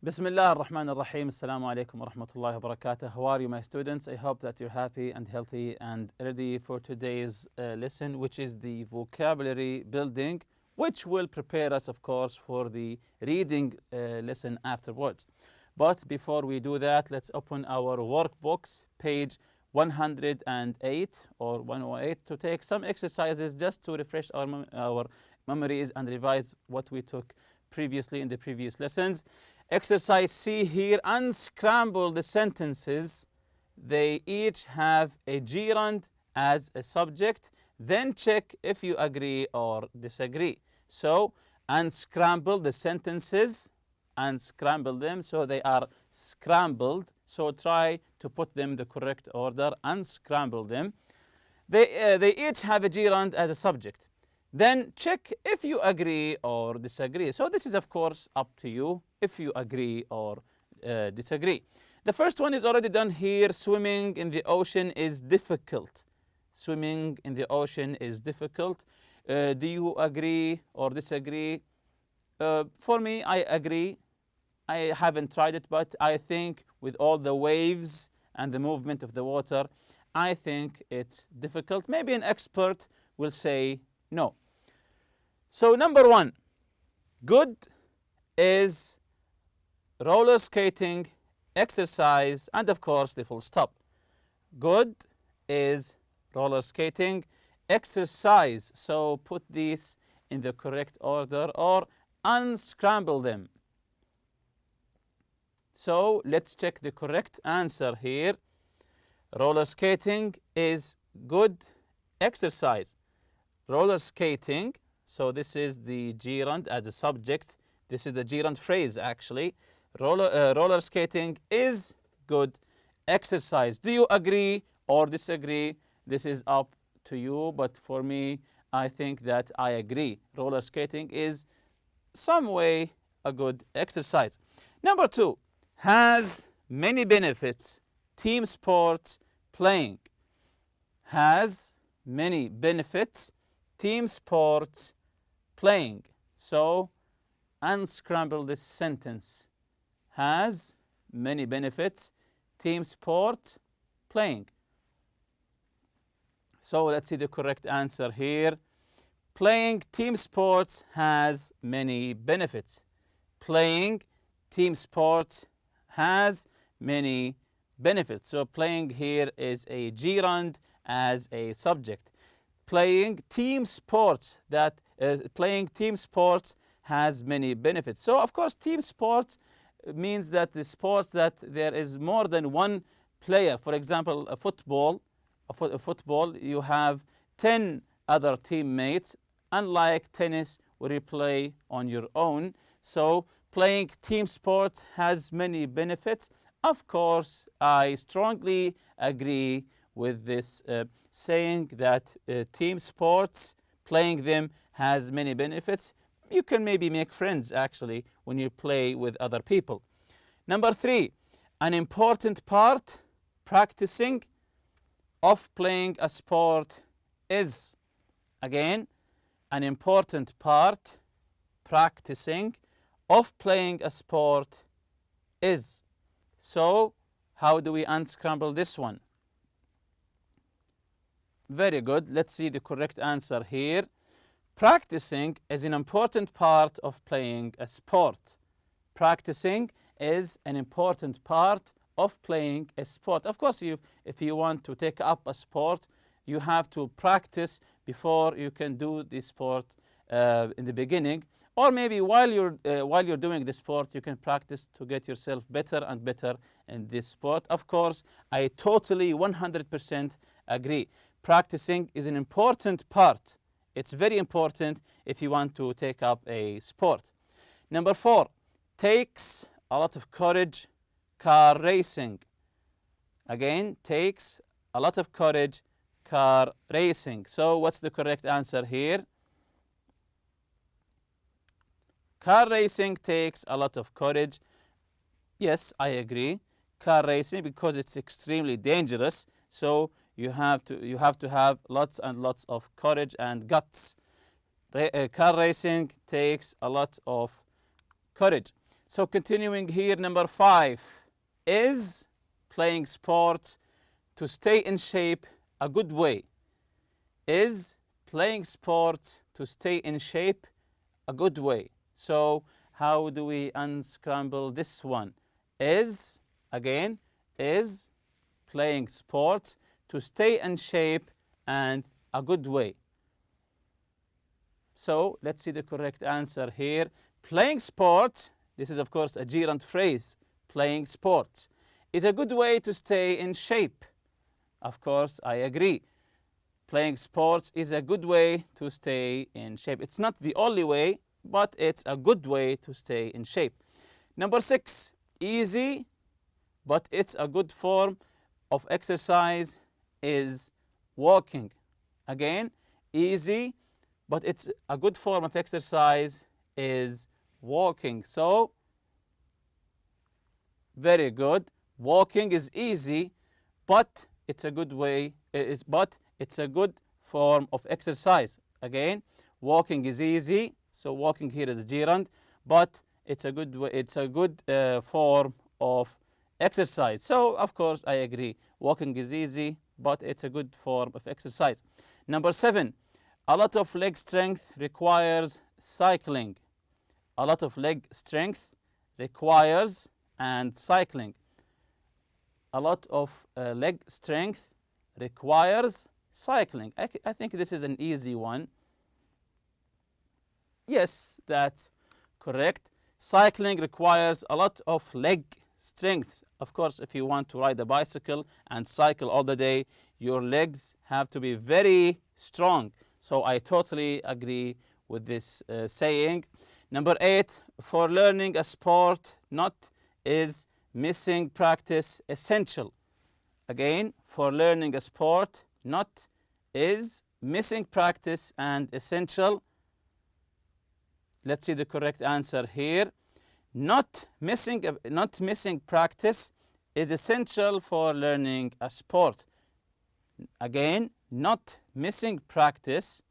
Bismillah ar-Rahman ar-Rahim. Assalamu alaikum wa rahmatullahi wa barakatuh. How are you, my students? I hope that you're happy and healthy and ready for today's lesson, which is the vocabulary building, which will prepare us, of course, for the reading lesson afterwards. But before we do that, let's open our workbooks, page 108 or 108, to take some exercises just to refresh our memories and revise what we took previously in the previous lessons. Exercise C here, unscramble the sentences. They each have a gerund as a subject. Then check if you agree or disagree. So unscramble the sentences, unscramble them so they are scrambled. So try to put them in the correct order, unscramble them. They each have a gerund as a subject. Then check if you agree or disagree. So this is, of course, up to you if you agree or disagree. The first one is already done here. Swimming in the ocean is difficult. Swimming in the ocean is difficult. Do you agree or disagree? For me, I agree. I haven't tried it, but I think with all the waves and the movement of the water, I think it's difficult. Maybe an expert will say no. So number one, good is roller skating, exercise, and of course the full stop. Good is roller skating, exercise. So put these in the correct order or unscramble them. So let's check the correct answer here. Roller skating is good, exercise. Roller skating, so this is the gerund as a subject. This is the gerund phrase actually. Roller skating is good, exercise. Do you agree or disagree? This is up to you, but for me, I think that I agree. Roller skating is some way a good exercise. Number two, has many benefits. Team sports, playing. Has many benefits. Team sports, playing. So unscramble this sentence. Has many benefits. Team sport, playing. So let's see the correct answer here. Playing team sports has many benefits. Playing team sports has many benefits. So playing here is a gerund as a subject. Playing team sports, playing team sports has many benefits. So of course team sports means that the sport that there is more than one player. For example, a football, you have 10 other teammates, unlike tennis where you play on your own. So playing team sports has many benefits. Of course, I strongly agree with this saying that team sports, playing them has many benefits. You can maybe make friends actually when you play with other people. Number three, an important part, practicing, of playing a sport is. Again, an important part, practicing, of playing a sport is. So how do we unscramble this one? Very good. Let's see the correct answer here. Practicing is an important part of playing a sport. Practicing is an important part of playing a sport. Of course, if you want to take up a sport, you have to practice before you can do the sport in the beginning. Or maybe while you're doing the sport, you can practice to get yourself better and better in this sport. Of course, I totally 100% agree. Practicing is an important part. It's very important if you want to take up a sport. Number four, takes a lot of courage, car racing. Again, takes a lot of courage, car racing. So what's the correct answer here? Car racing takes a lot of courage. Yes, I agree. Car racing, because it's extremely dangerous. So you have to have lots and lots of courage and guts. Car racing takes a lot of courage. So continuing here, number 5. Is playing sports to stay in shape a good way? Is playing sports to stay in shape a good way? So how do we unscramble this one? Is, again, is playing sports to stay in shape and a good way. So let's see the correct answer here. Playing sports, this is of course a gerund phrase, playing sports, is a good way to stay in shape. Of course, I agree. Playing sports is a good way to stay in shape. It's not the only way, but it's a good way to stay in shape. Number 6, easy, but it's a good form of exercise, is walking. Again, easy, but it's a good form of exercise, is walking. So, very good. Walking is easy, but it's a good way, but it's a good form of exercise. Again, walking is easy, so walking here is gerund, but it's a good way, it's a good form of exercise. So of course I agree. Walking is easy, but it's a good form of exercise. Number 7, a lot of leg strength requires cycling. A lot of leg strength requires and cycling. A lot of leg strength requires cycling. I think this is an easy one. Yes, that's correct. Cycling requires a lot of leg strength. Of course, if you want to ride a bicycle and cycle all the day, your legs have to be very strong. So I totally agree with this saying. Number 8, for learning a sport, not is missing practice essential. Again, for learning a sport, not is missing practice and essential. Let's see the correct answer here. Not missing practice is essential for learning a sport. Again, not missing practice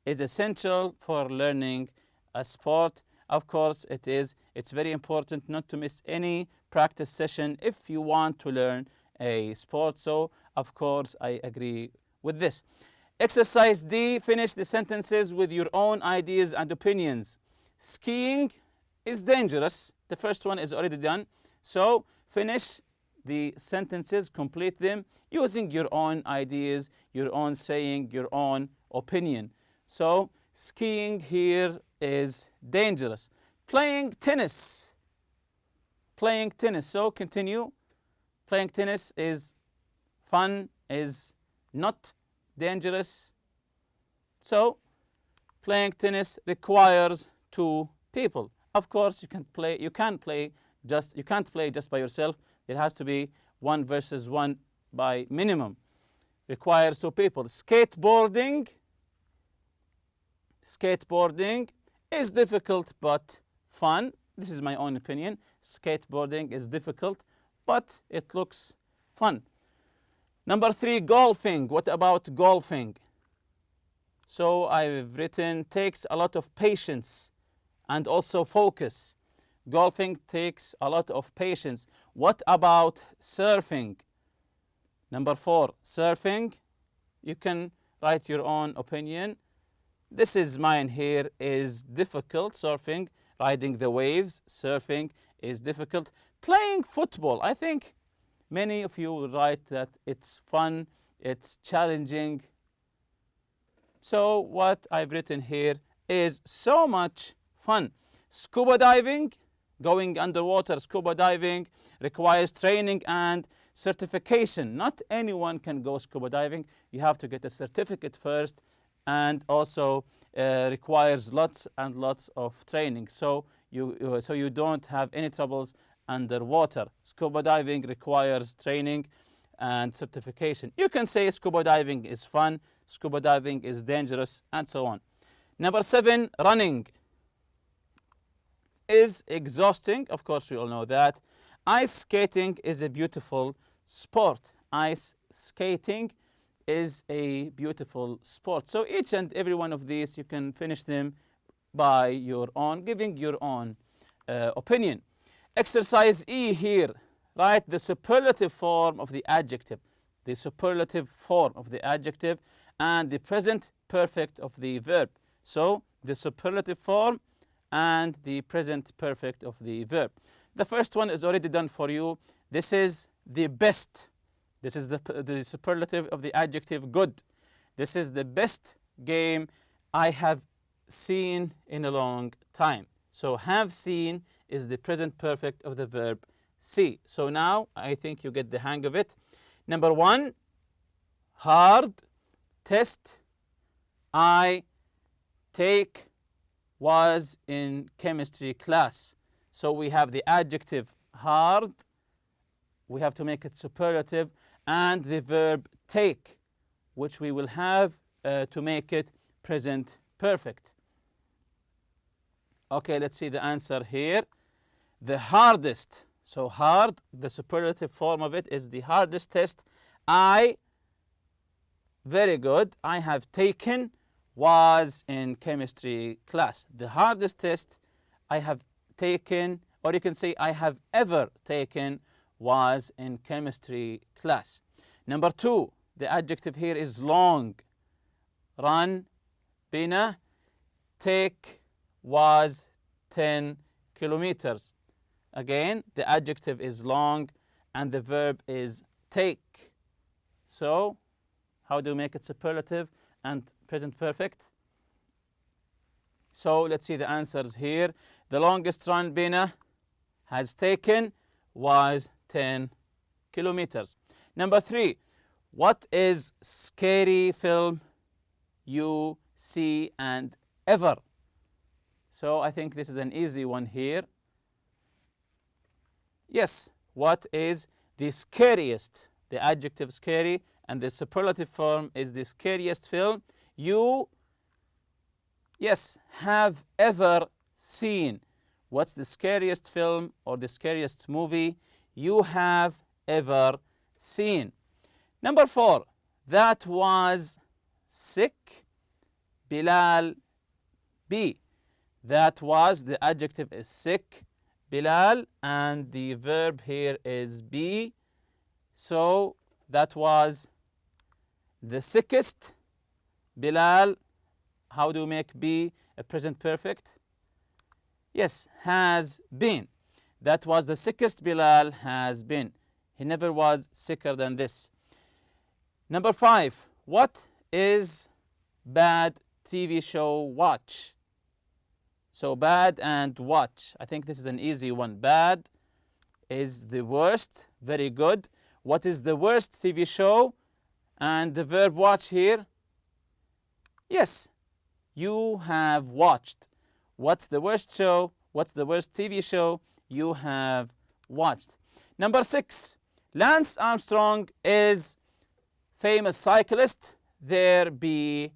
is essential for learning a sport. Of course, it is. It's very important not to miss any practice session if you want to learn a sport. So, of course, I agree with this. Exercise D, finish the sentences with your own ideas and opinions. Skiing is dangerous. The first one is already done. So, finish the sentences, complete them using your own ideas, your own saying, your own opinion. So, skiing here is dangerous. Playing tennis. So, continue. Playing tennis is fun, is not dangerous. So, playing tennis requires 2 people. Of course, you can't play just by yourself. It has to be 1 versus 1 by minimum. Requires 2 people. Skateboarding is difficult but fun. This is my own opinion. Skateboarding is difficult, but it looks fun. Number 3, golfing. What about golfing? So I've written takes a lot of patience and also focus. Golfing takes a lot of patience. What about surfing? Number 4, surfing. You can write your own opinion. This is mine here, is difficult. Surfing, riding the waves, surfing is difficult. Playing football, I think many of you will write that it's fun, it's challenging. So what I've written here is so much fun. Scuba diving, going underwater, scuba diving requires training and certification. Not anyone can go scuba diving. You have to get a certificate first, and also requires lots and lots of training. So you don't have any troubles underwater. Scuba diving requires training and certification. You can say scuba diving is fun, scuba diving is dangerous, and so on. Number 7, running is exhausting. Of course, we all know that. Ice skating is a beautiful sport. Ice skating is a beautiful sport. So each and every one of these, you can finish them by your own, giving your own opinion. Exercise E here, write the superlative form of the adjective. The superlative form of the adjective and the present perfect of the verb. So the superlative form and the present perfect of the verb. The first one is already done for you. This is the best. This is the superlative of the adjective good. This is the best game I have seen in a long time. So have seen is the present perfect of the verb see. So now I think you get the hang of it. Number 1, hard test I take was in chemistry class. So we have the adjective hard, we have to make it superlative, and the verb take, which we will have to make it present perfect. Okay, let's see the answer here. The hardest, so hard, the superlative form of it is the hardest test very good, I have taken was in chemistry class. The hardest test I have taken, or you can say I have ever taken, was in chemistry class. Number 2, the adjective here is long. Run, bina, take was 10 kilometers. Again, the adjective is long and the verb is take. So, how do you make it superlative and present perfect? So, let's see the answers here. The longest run Bina has taken was 10 kilometers. Number 3, what is scary film you see and ever? So, I think this is an easy one here. Yes, what is the scariest? The adjective scary and the superlative form is the scariest film you, yes, have ever seen. What's the scariest film or the scariest movie you have ever seen? Number 4, that was sick Bilal be. That was, the adjective is sick Bilal and the verb here is be. So that was the sickest Bilal. How do we make be a present perfect? Yes, has been. That was the sickest Bilal has been. He never was sicker than this. Number 5, what is bad TV show watch? So bad and watch. I think this is an easy one. Bad is the worst, very good. What is the worst TV show? And the verb watch here? Yes, you have watched. What's the worst show? What's the worst TV show you have watched? Number 6, Lance Armstrong is famous cyclist there be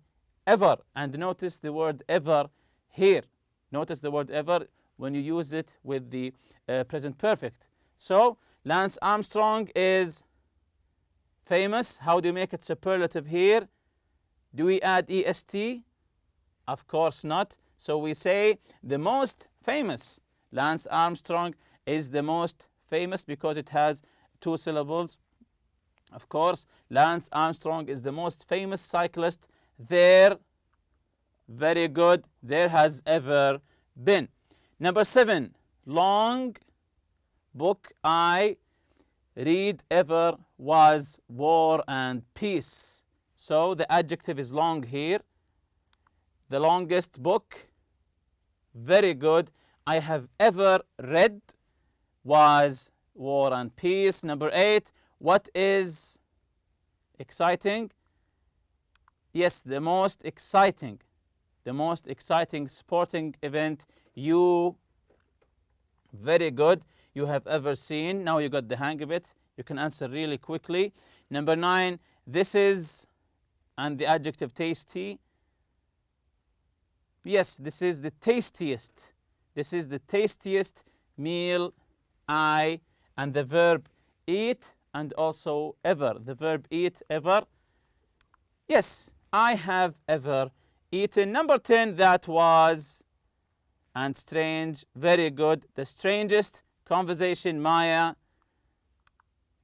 ever. And notice the word ever here. Notice the word ever when you use it with the present perfect. So, Lance Armstrong is famous. How do you make it superlative here? Do we add est? Of course not. So we say the most famous. Lance Armstrong is the most famous because it has 2 syllables. Of course, Lance Armstrong is the most famous cyclist there. Very good. There has ever been. Number 7, long book I read ever was War and Peace. So the adjective is long here. The longest book, very good, I have ever read was War and Peace. Number 8, what is exciting? Yes, the most exciting sporting event you, very good, you have ever seen. Now you got the hang of it. You can answer really quickly. Number 9, this is, and the adjective tasty. Yes, this is the tastiest. This is the tastiest meal I, and the verb eat, and also ever. The verb eat, ever. Yes, I have ever eaten. Number 10, that was and strange. Very good. The strangest conversation Maya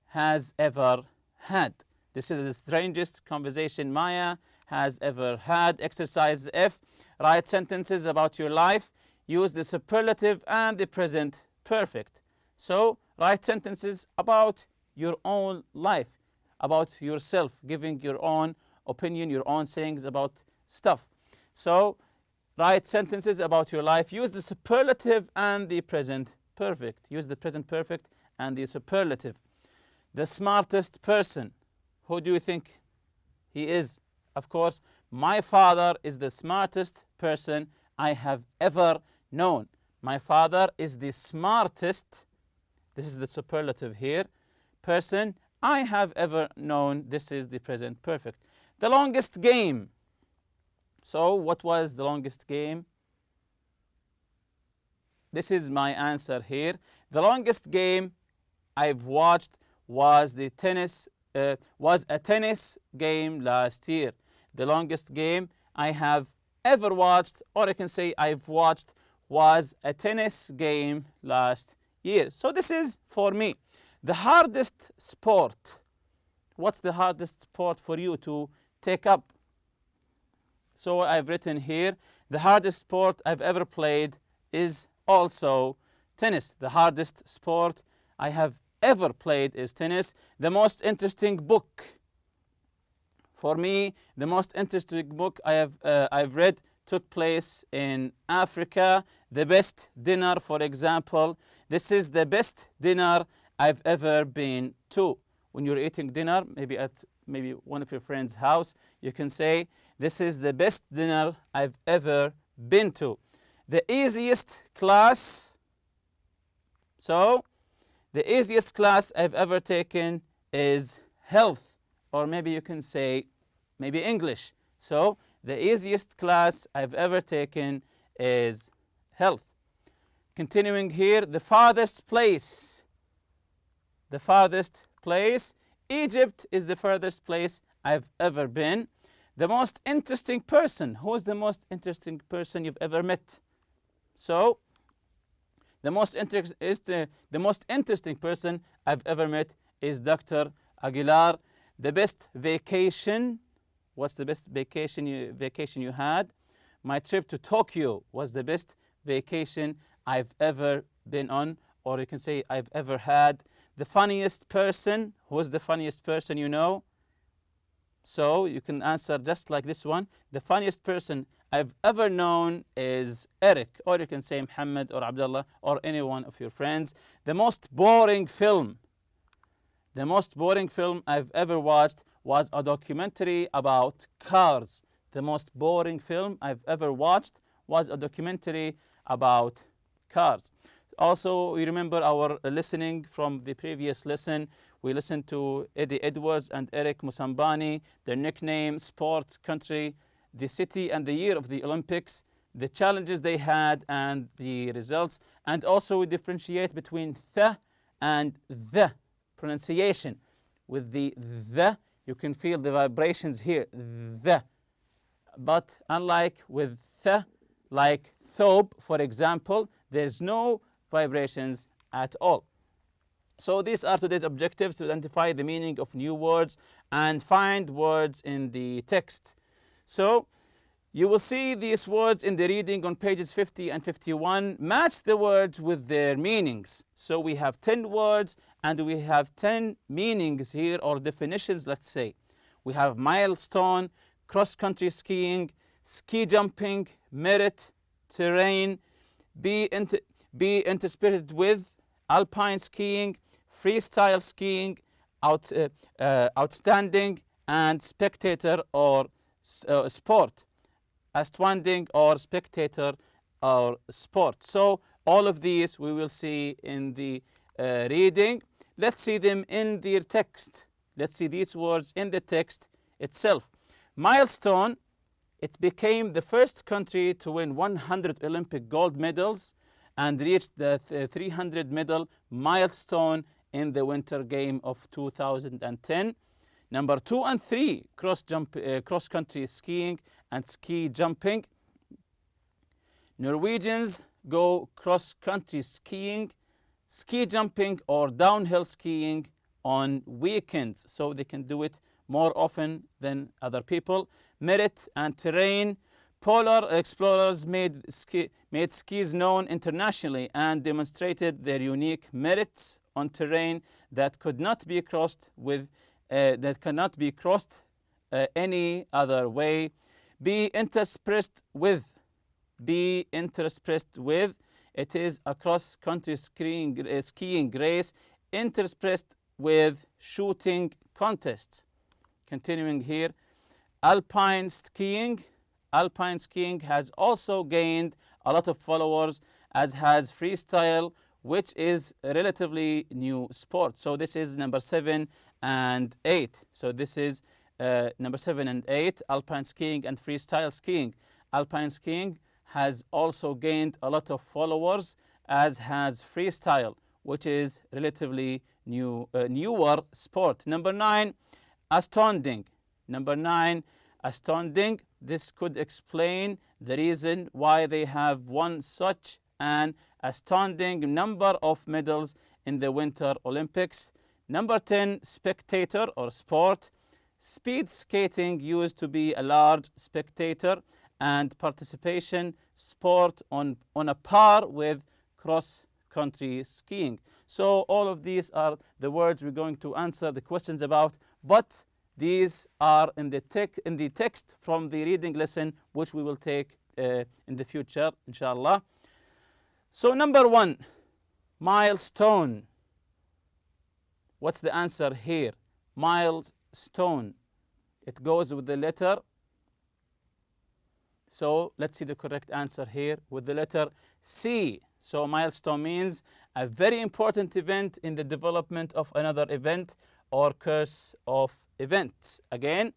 has ever had. This is the strangest conversation Maya has ever had. Exercise F. Write sentences about your life. Use the superlative and the present perfect. So write sentences about your own life, about yourself, giving your own opinion, your own sayings about stuff. So write sentences about your life. Use the superlative and the present perfect. Use the present perfect and the superlative. The smartest person. Who do you think he is? Of course, my father is the smartest person I have ever known. My father is the smartest, this is the superlative here, person I have ever known. This is the present perfect. The longest game. So what was the longest game? This is my answer here. The longest game I've watched was a tennis game last year. The longest game I have ever watched, or I can say I've watched, was a tennis game last year. So this is for me. The hardest sport. What's the hardest sport for you to take up? So I've written here, the hardest sport I've ever played is also tennis. The hardest sport I have ever played is tennis. The most interesting book. For me, the most interesting book I've read took place in Africa. The best dinner, for example. This is the best dinner I've ever been to. When you're eating dinner, maybe at one of your friends' house, you can say, this is the best dinner I've ever been to. The easiest class. So, the easiest class I've ever taken is health. Or maybe you can say, maybe English. So, the easiest class I've ever taken is health. Continuing here, the farthest place. The farthest place. Egypt is the furthest place I've ever been. The most interesting person. Who is the most interesting person you've ever met? So, the most interesting person I've ever met is Dr. Aguilar. The best vacation. What's the best vacation you had? My trip to Tokyo was the best vacation I've ever been on, or you can say I've ever had. The funniest person. Who's the funniest person you know? So you can answer just like this one. The funniest person I've ever known is Eric, or you can say Muhammad or Abdullah or any one of your friends. The most boring film. The most boring film I've ever watched was a documentary about cars. The most boring film I've ever watched was a documentary about cars. Also, you remember our listening from the previous lesson. We listened to Eddie Edwards and Eric Musambani, their nickname, sport, country, the city and the year of the Olympics, the challenges they had and the results. And also we differentiate between the and the pronunciation. With the, you can feel the vibrations here, the. But unlike with the, like thobe, for example, there's no vibrations at all. So these are today's objectives: to identify the meaning of new words and find words in the text. So you will see these words in the reading on pages 50 and 51. Match the words with their meanings. So we have 10 words and we have 10 meanings here, or definitions, let's say. We have milestone, cross-country skiing, ski jumping, merit, terrain, be interspersed with, alpine skiing, freestyle skiing, outstanding, and spectator or sport. Outstanding or spectator or sport. So all of these we will see in the reading. Let's see them in the text. Let's see these words in the text itself. Milestone. It became the first country to win 100 Olympic gold medals and reached the 300 medal milestone in the Winter Game of 2010. Number 2 and 3, cross-country skiing and ski jumping. Norwegians go cross-country skiing, ski jumping, or downhill skiing on weekends. So they can do it more often than other people. Merit and terrain. Polar explorers made skis known internationally and demonstrated their unique merits on terrain that could not be crossed any other way. Be interspersed with. Be interspersed with. It is a cross-country skiing race interspersed with shooting contests. Continuing here, alpine skiing. Alpine skiing has also gained a lot of followers, as has freestyle, which is a relatively new sport. So this is number 7 and 8. So this is number 7 and 8, alpine skiing and freestyle skiing. Alpine skiing has also gained a lot of followers, as has freestyle, which is relatively newer sport. Number 9, astounding. Number 9, astounding. This could explain the reason why they have won such an astounding number of medals in the Winter Olympics. Number 10, spectator or sport. Speed skating used to be a large spectator and participation sport on a par with cross-country skiing. So all of these are the words we're going to answer the questions about, but these are in the text from the reading lesson, which we will take in the future, inshallah. So number 1, milestone. What's the answer here? Milestone. It goes with the letter. So let's see the correct answer here with the letter C. So milestone means a very important event in the development of another event or course of events. Again,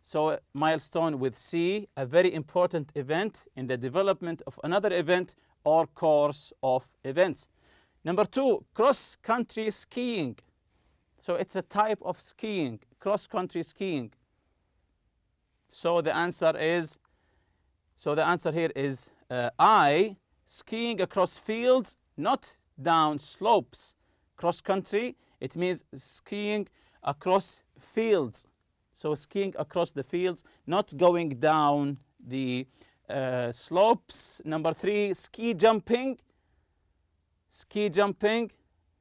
so milestone with C, a very important event in the development of another event or course of events. Number 2, cross-country skiing. So it's a type of skiing, cross-country skiing. So the answer here is I, skiing across fields, not down slopes. Cross-country, it means skiing across fields. So skiing across the fields, not going down the slopes. Number 3, ski jumping. Ski jumping,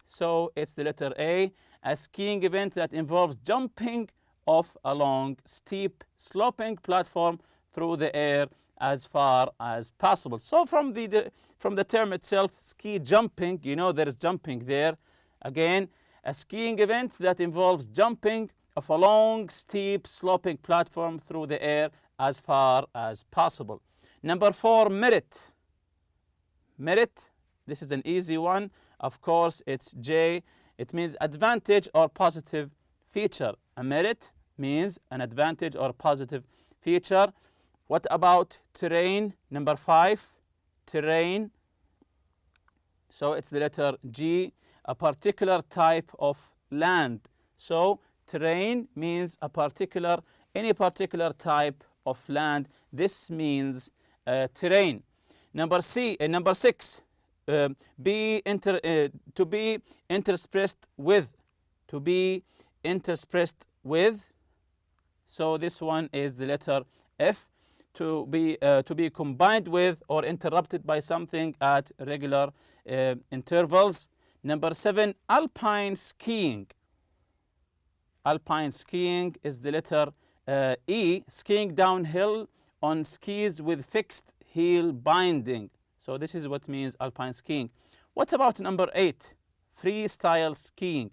so it's the letter A, a skiing event that involves jumping off a long, steep, sloping platform through the air as far as possible. So from the term itself, ski jumping, you know there is jumping there. Again, a skiing event that involves jumping off a long, steep, sloping platform through the air as far as possible. Number 4, merit. Merit, this is an easy one. Of course, it's J. It means advantage or positive feature. A merit means an advantage or positive feature. What about terrain? Number 5, terrain. So it's the letter G, a particular type of land. So terrain means any particular type of land. This means terrain. Number 6, to be interspersed with. To be interspersed with. So this one is the letter F. To be combined with or interrupted by something at regular intervals. Number 7, alpine skiing. Alpine skiing is the letter E, skiing downhill on skis with fixed heel binding. So this is what means alpine skiing. What about number 8, freestyle skiing?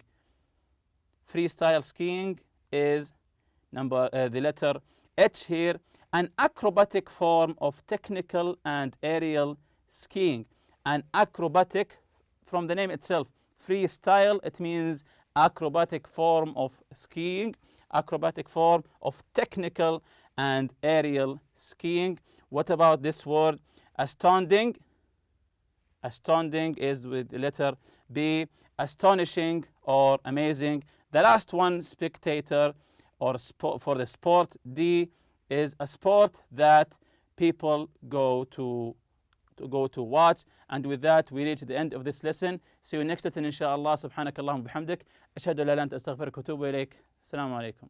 Freestyle skiing is the letter H here, an acrobatic form of technical and aerial skiing. An acrobatic, from the name itself, freestyle, it means acrobatic form of skiing, acrobatic form of technical and aerial skiing. What about this word, astounding? Astounding is with the letter B, astonishing or amazing. The last one, spectator or for the sport, D, is a sport that people go to to go to watch. And with that, we reach the end of this lesson. See you next lesson, inshallah. سبحانك اللهم وبحمدك. أشهد أن لا إله إلا أنت أستغفرك وأتوب إليك. السلام عليكم.